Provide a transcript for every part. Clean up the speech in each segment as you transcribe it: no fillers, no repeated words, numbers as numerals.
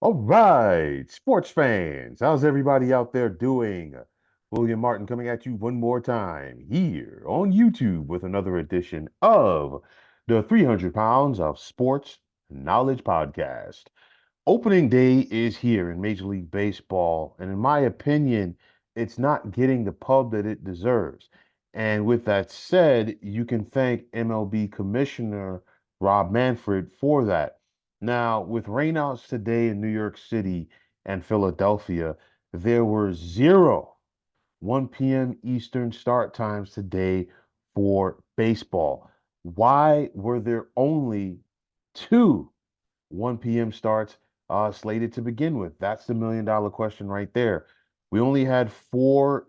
All right, sports fans, how's everybody out there doing? William Martin coming at you one more time here on YouTube with another edition of the 300 Pounds of Sports Knowledge Podcast. Opening day is here in Major League Baseball, and in my opinion, it's not getting the pub that it deserves. And with that said, you can thank MLB Commissioner Rob Manfred for that. Now, with rainouts today in New York City and Philadelphia, there were zero 1 p.m. Eastern start times today for baseball. Why were there only two 1 p.m. starts slated to begin with? That's the million-dollar question right there. We only had four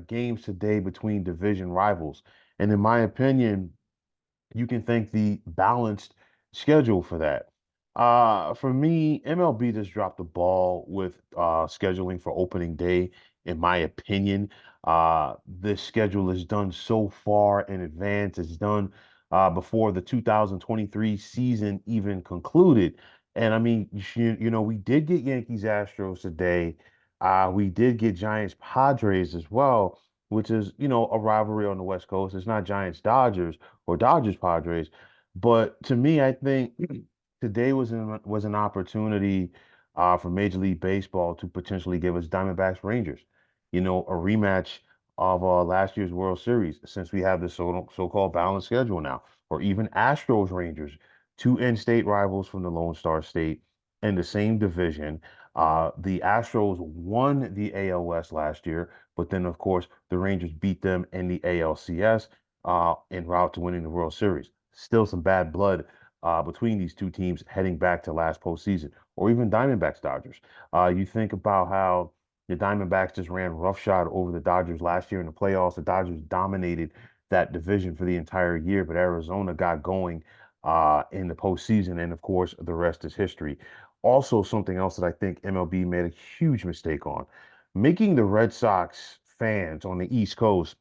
games today between division rivals. And in my opinion, you can thank the balanced schedule for that. For me, MLB just dropped the ball with scheduling for opening day, in my opinion. This schedule is done so far in advance. It's done before the 2023 season even concluded. And I mean, we did get Yankees Astros today. We did get Giants Padres as well, which is, a rivalry on the West Coast. It's not Giants Dodgers or Dodgers Padres. But to me, I think today was an opportunity for Major League Baseball to potentially give us Diamondbacks Rangers, a rematch of last year's World Series, since we have this so-called balanced schedule now, or even Astros Rangers, two in-state rivals from the Lone Star State in the same division. The Astros won the ALS last year, but then of course the Rangers beat them in the ALCS en route to winning the World Series. Still some bad blood between these two teams heading back to last postseason, or even Diamondbacks Dodgers. You think about how the Diamondbacks just ran roughshod over the Dodgers last year in the playoffs. The Dodgers dominated that division for the entire year, but Arizona got going in the postseason, and of course, the rest is history. Also, something else that I think MLB made a huge mistake on, making the Red Sox fans on the East Coast,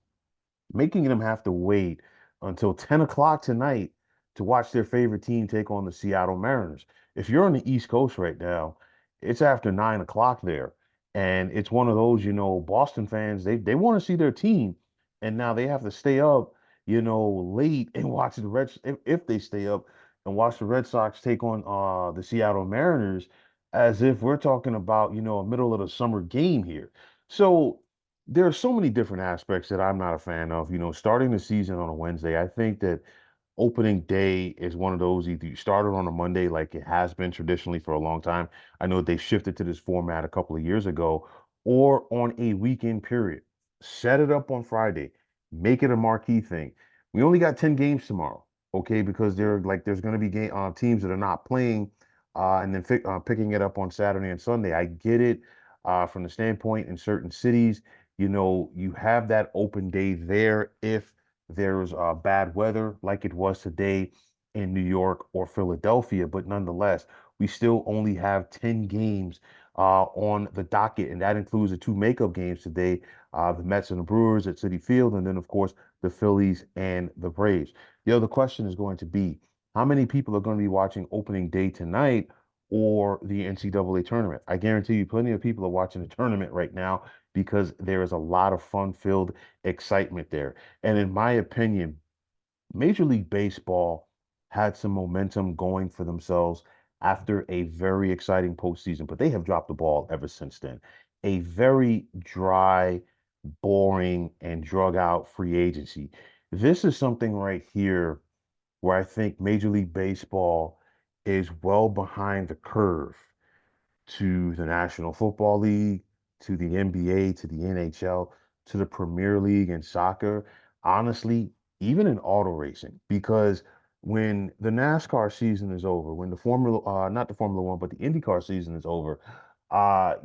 making them have to wait until 10 o'clock tonight to watch their favorite team take on the Seattle Mariners. If you're on the East Coast right now, it's after 9 o'clock there. And it's one of those, Boston fans, they want to see their team. And now they have to stay up, late and watch the Reds, if they stay up and watch the Red Sox take on the Seattle Mariners, as if we're talking about, a middle of the summer game here. So there are so many different aspects that I'm not a fan of. Starting the season on a Wednesday, I think that opening day is one of those, either you start it on a Monday like it has been traditionally for a long time. I know they shifted to this format a couple of years ago, or on a weekend period. Set it up on Friday, make it a marquee thing. We only got 10 games tomorrow, okay? Because there's going to be teams that are not playing, and then picking it up on Saturday and Sunday. I get it from the standpoint in certain cities, you have that open day there if there's bad weather like it was today in New York or Philadelphia. But nonetheless, we still only have 10 games on the docket, and that includes the two makeup games today, the Mets and the Brewers at Citi Field, and then, of course, the Phillies and the Braves. The other question is going to be, how many people are going to be watching opening day tonight or the NCAA tournament? I guarantee you plenty of people are watching the tournament right now because there is a lot of fun-filled excitement there. And in my opinion, Major League Baseball had some momentum going for themselves after a very exciting postseason, but they have dropped the ball ever since then. A very dry, boring, and drug out free agency. This is something right here where I think Major League Baseball is well behind the curve to the National Football League, to the NBA, to the NHL, to the Premier League in soccer, honestly, even in auto racing, because when the NASCAR season is over, when not the Formula One, but the IndyCar season is over,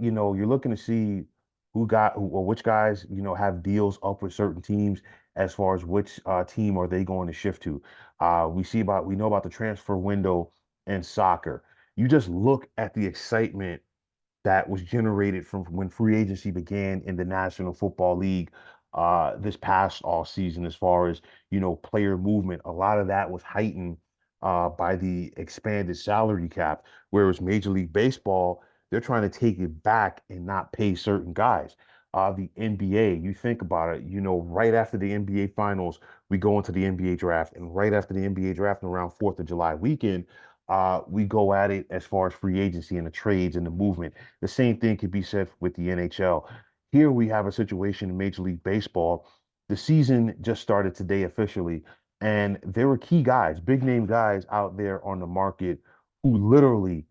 you're looking to see or which guys, have deals up with certain teams as far as which team are they going to shift to. We know about the transfer window in soccer. You just look at the excitement that was generated from when free agency began in the National Football League this past all season, as far as player movement. A lot of that was heightened by the expanded salary cap, whereas Major League Baseball, they're trying to take it back and not pay certain guys. The NBA, you think about it, right after the NBA finals, we go into the NBA draft, and right after the NBA draft, and around 4th of July weekend, we go at it as far as free agency and the trades and the movement. The same thing could be said with the NHL. Here we have a situation in Major League Baseball. The season just started today officially, and there were key guys, big name guys out there on the market who literally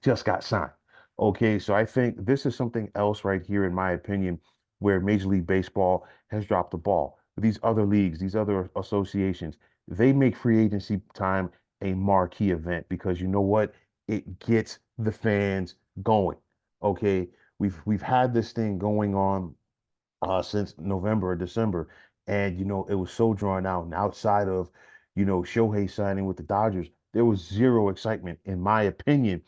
just got signed. Okay, so I think this is something else right here, in my opinion, where Major League Baseball has dropped the ball. These other leagues, these other associations, they make free agency time a marquee event because you know what? It gets the fans going. Okay, we've had this thing going on since November or December. And, it was so drawn out. And outside of, Shohei signing with the Dodgers, there was zero excitement, in my opinion,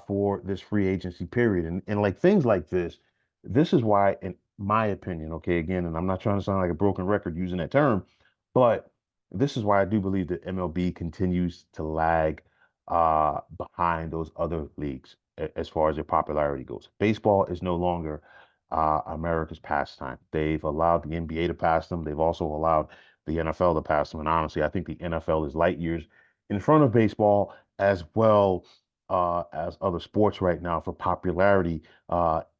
for this free agency period. And like things like this is why, in my opinion, okay, again, and I'm not trying to sound like a broken record using that term, but this is why I do believe that MLB continues to lag behind those other leagues as far as their popularity goes. Baseball is no longer America's pastime. They've allowed the NBA to pass them. They've also allowed the NFL to pass them. And honestly, I think the NFL is light years in front of baseball as well as other sports right now for popularity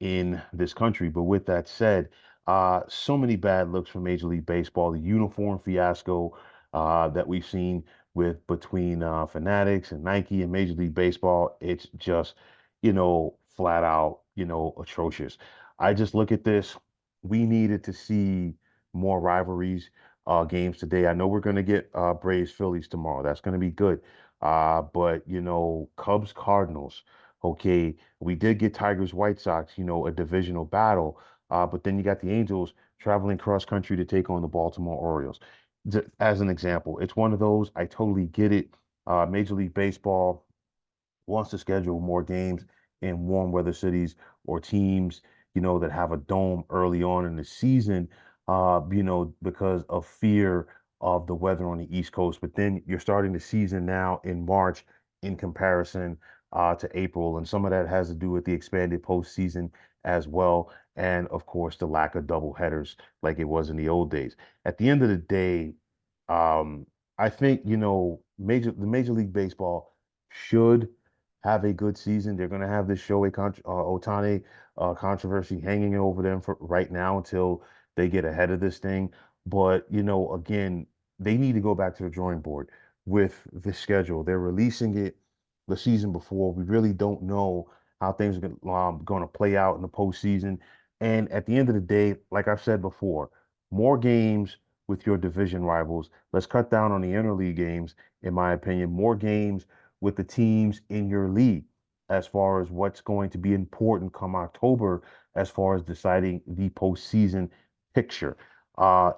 in this country. But with that said, so many bad looks for Major League Baseball. The uniform fiasco that we've seen with between Fanatics and Nike and Major League Baseball, it's just, flat out, atrocious. I just look at this. We needed to see more rivalries games today. I know we're going to get Braves Phillies tomorrow. That's going to be good. But Cubs Cardinals. Okay, we did get Tigers White Sox. A divisional battle. But then you got the Angels traveling cross country to take on the Baltimore Orioles. As an example, it's one of those. I totally get it. Major League Baseball wants to schedule more games in warm weather cities or teams, that have a dome early on in the season, because of fear of the weather on the East Coast. But then you're starting the season now in March in comparison to April. And some of that has to do with the expanded postseason as well. And of course, the lack of double headers like it was in the old days. At the end of the day, um, I think, the Major League Baseball should have a good season. They're going to have this Ohtani controversy hanging over them for right now until they get ahead of this thing. But, again, they need to go back to the drawing board with the schedule. They're releasing it the season before. We really don't know how things are going to play out in the postseason. And at the end of the day, like I've said before, more games with your division rivals. Let's cut down on the interleague games, in my opinion. More games with the teams in your league as far as what's going to be important come October as far as deciding the postseason picture.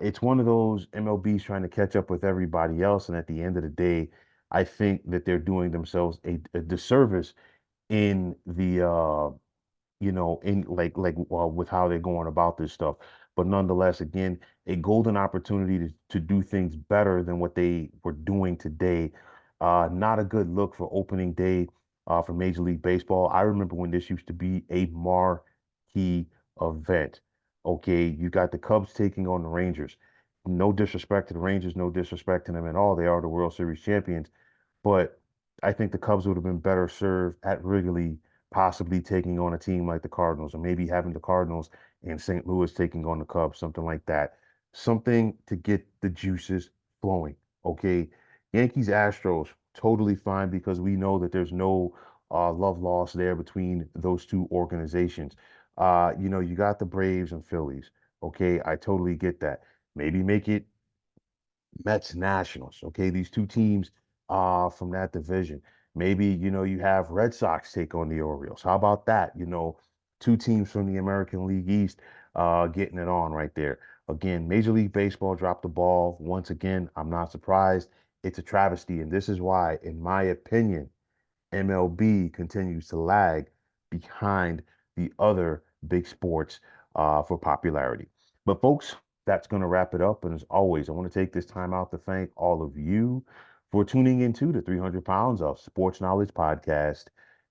It's one of those MLB's trying to catch up with everybody else, and at the end of the day, I think that they're doing themselves a disservice in the in with how they're going about this stuff. But nonetheless, again, a golden opportunity to do things better than what they were doing today. Not a good look for opening day for Major League Baseball. I remember when this used to be a marquee event. Okay, you got the Cubs taking on the Rangers. No disrespect to the Rangers, no disrespect to them at all. They are the World Series champions. But I think the Cubs would have been better served at Wrigley, possibly taking on a team like the Cardinals, or maybe having the Cardinals and St. Louis taking on the Cubs, something like that. Something to get the juices flowing. Okay. Yankees, Astros, totally fine because we know that there's no love loss there between those two organizations. You got the Braves and Phillies. Okay. I totally get that. Maybe make it Mets Nationals. Okay, these two teams from that division. Maybe, you have Red Sox take on the Orioles. How about that? Two teams from the American League East getting it on right there. Again, Major League Baseball dropped the ball once again. I'm not surprised. It's a travesty. And this is why, in my opinion, MLB continues to lag behind the other big sports for popularity. But folks, that's going to wrap it up. And as always, I want to take this time out to thank all of you for tuning into the 300 Pounds of Sports Knowledge podcast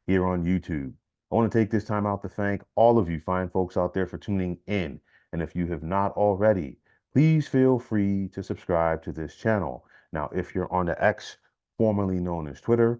here on YouTube. I want to take this time out to thank all of you fine folks out there for tuning in. And if you have not already, please feel free to subscribe to this channel. Now, if you're on the X, formerly known as Twitter,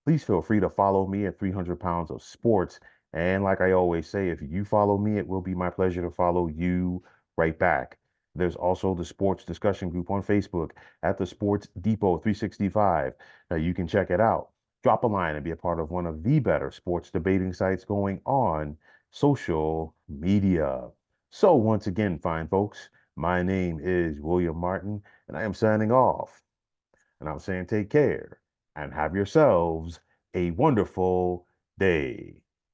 please feel free to follow me at 300 Pounds of Sports. And like I always say, if you follow me, it will be my pleasure to follow you right back. There's also the sports discussion group on Facebook at the Sports Depot 365. Now you can check it out. Drop a line and be a part of one of the better sports debating sites going on social media. So once again, fine folks, my name is William Martin, and I am signing off. And I'm saying take care and have yourselves a wonderful day.